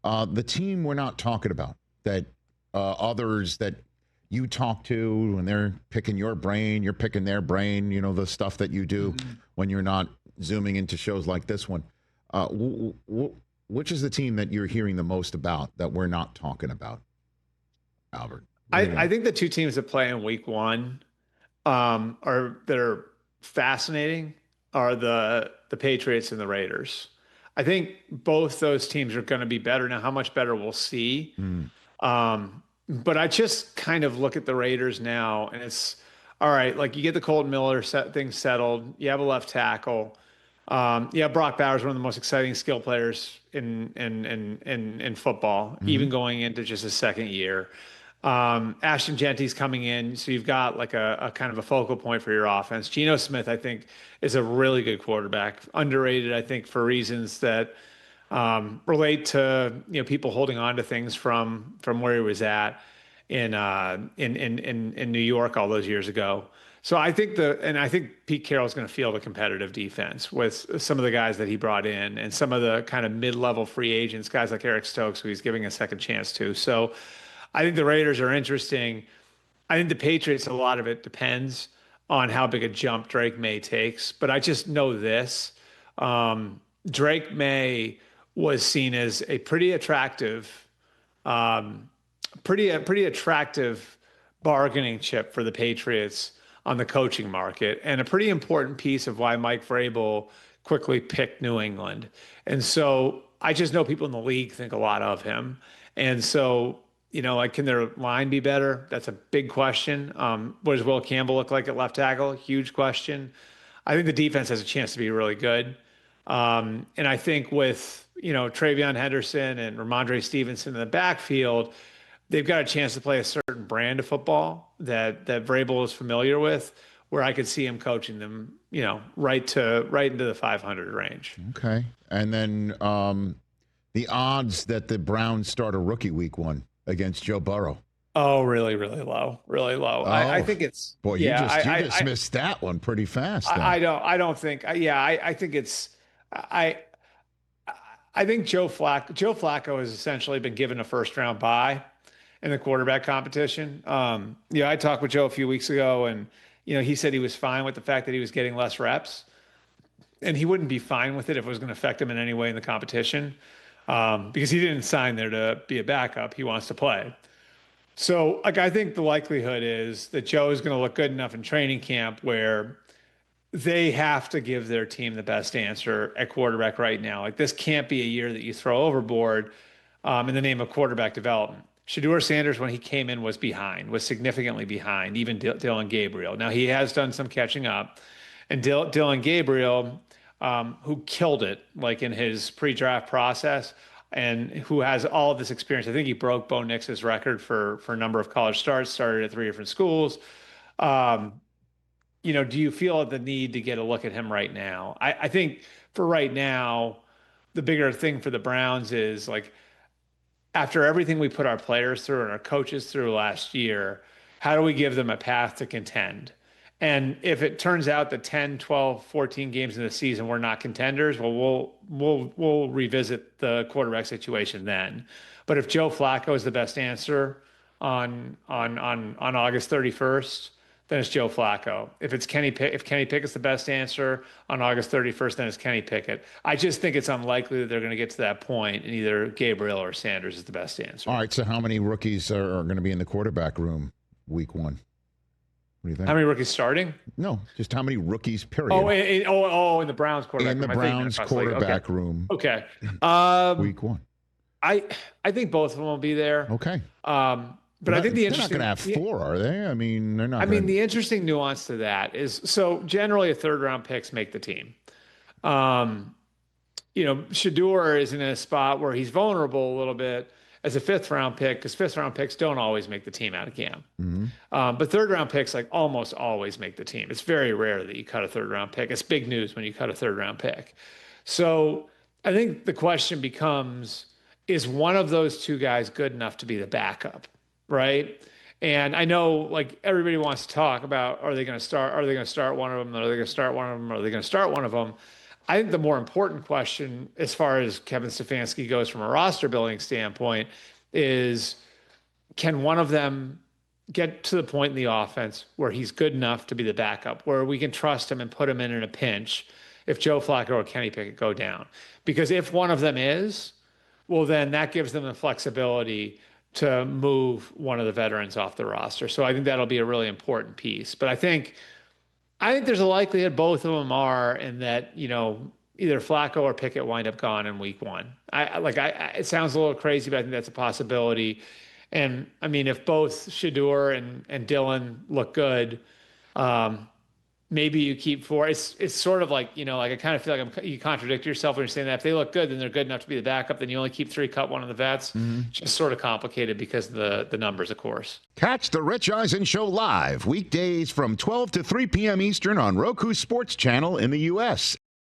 The team we're not talking about, that others that you talk to when they're picking your brain, you're picking their brain, the stuff that you do when you're not zooming into shows like this one. Which is the team that you're hearing the most about that we're not talking about, Albert? I think the two teams that play in week one that are fascinating are the Patriots and the Raiders. I think both those teams are going to be better. Now, how much better we'll see. But I just kind of look at the Raiders now, and it's all right. Like, you get the Colton Miller thing settled. You have a left tackle. Brock Bowers, one of the most exciting skill players in football, even going into just his second year. Ashton Genty's coming in, so you've got like a kind of a focal point for your offense. Geno Smith, I think, is a really good quarterback, underrated, I think, for reasons that relate to people holding on to things from where he was at in New York all those years ago. So I think Pete Carroll's going to field a competitive defense with some of the guys that he brought in and some of the kind of mid-level free agents, guys like Eric Stokes, who he's giving a second chance to. So I think the Raiders are interesting. I think the Patriots, a lot of it depends on how big a jump Drake May takes. But I just know this. Drake May was seen as a pretty attractive bargaining chip for the Patriots on the coaching market, and a pretty important piece of why Mike Vrabel quickly picked New England. And so I just know people in the league think a lot of him. And so, can their line be better? That's a big question. What does Will Campbell look like at left tackle? Huge question. I think the defense has a chance to be really good. And I think with, Travion Henderson and Ramondre Stevenson in the backfield, they've got a chance to play a certain brand of football that Vrabel is familiar with, where I could see him coaching them, right into the 500 range. Okay. And then the odds that the Browns start a rookie week one against Joe Burrow. Oh, really, really low, really low. Oh, I think it's you just missed that one pretty fast. I think Joe Flacco has essentially been given a first round bye in the quarterback competition. I talked with Joe a few weeks ago, and he said he was fine with the fact that he was getting less reps, and he wouldn't be fine with it if it was going to affect him in any way in the competition, because he didn't sign there to be a backup. He wants to play. So, I think the likelihood is that Joe is going to look good enough in training camp where they have to give their team the best answer at quarterback right now. Like, this can't be a year that you throw overboard in the name of quarterback development. Shedeur Sanders, when he came in, was significantly behind, even Dylan Gabriel. Now, he has done some catching up. And Dylan Gabriel, who killed it, like in his pre-draft process, and who has all of this experience. I think he broke Bo Nix's record for a number of college starts, started at 3 different schools. Do you feel the need to get a look at him right now? I think for right now, the bigger thing for the Browns is, like, after everything we put our players through and our coaches through last year, how do we give them a path to contend? And if it turns out that 10, 12, 14 games in the season we're not contenders, well, we'll revisit the quarterback situation then. But if Joe Flacco is the best answer on August 31st, then it's Joe Flacco. If Kenny Pickett's the best answer on August 31st, then it's Kenny Pickett. I just think it's unlikely that they're going to get to that point, and either Gabriel or Sanders is the best answer. All right, so how many rookies are going to be in the quarterback room week one? What do you think? How many rookies starting? No, just how many rookies, period. In the Browns quarterback room. In the Browns quarterback room. Okay. Week one. I think both of them will be there. Okay. But I think they're not going to have 4, are they? I mean, they're not. The interesting nuance to that is, so generally, third-round picks make the team. Shedeur is in a spot where he's vulnerable a little bit as a 5th-round pick, because 5th-round picks don't always make the team out of camp. Mm-hmm. But third-round picks, like, almost always make the team. It's very rare that you cut a third-round pick. It's big news when you cut a third-round pick. So I think the question becomes, is one of those two guys good enough to be the backup? Right. And I know, like, everybody wants to talk about, are they going to start one of them? Are they going to start one of them? Are they going to start one of them? I think the more important question, as far as Kevin Stefanski goes from a roster building standpoint, is can one of them get to the point in the offense where he's good enough to be the backup, where we can trust him and put him in a pinch if Joe Flacco or Kenny Pickett go down? Because if one of them is, well, then that gives them the flexibility to move one of the veterans off the roster. So I think that'll be a really important piece. But I think there's a likelihood both of them are, and that, either Flacco or Pickett wind up gone in week one. It sounds a little crazy, but I think that's a possibility. And I mean, if both Shedeur and Dillon look good, maybe you keep four. It's sort of like, I kind of feel like you contradict yourself when you're saying that. If they look good, then they're good enough to be the backup. Then you only keep three, cut one of the vets. It's just sort of complicated because of the numbers, of course. Catch the Rich Eisen Show live weekdays from 12 to 3 p.m. Eastern on Roku Sports Channel in the U.S.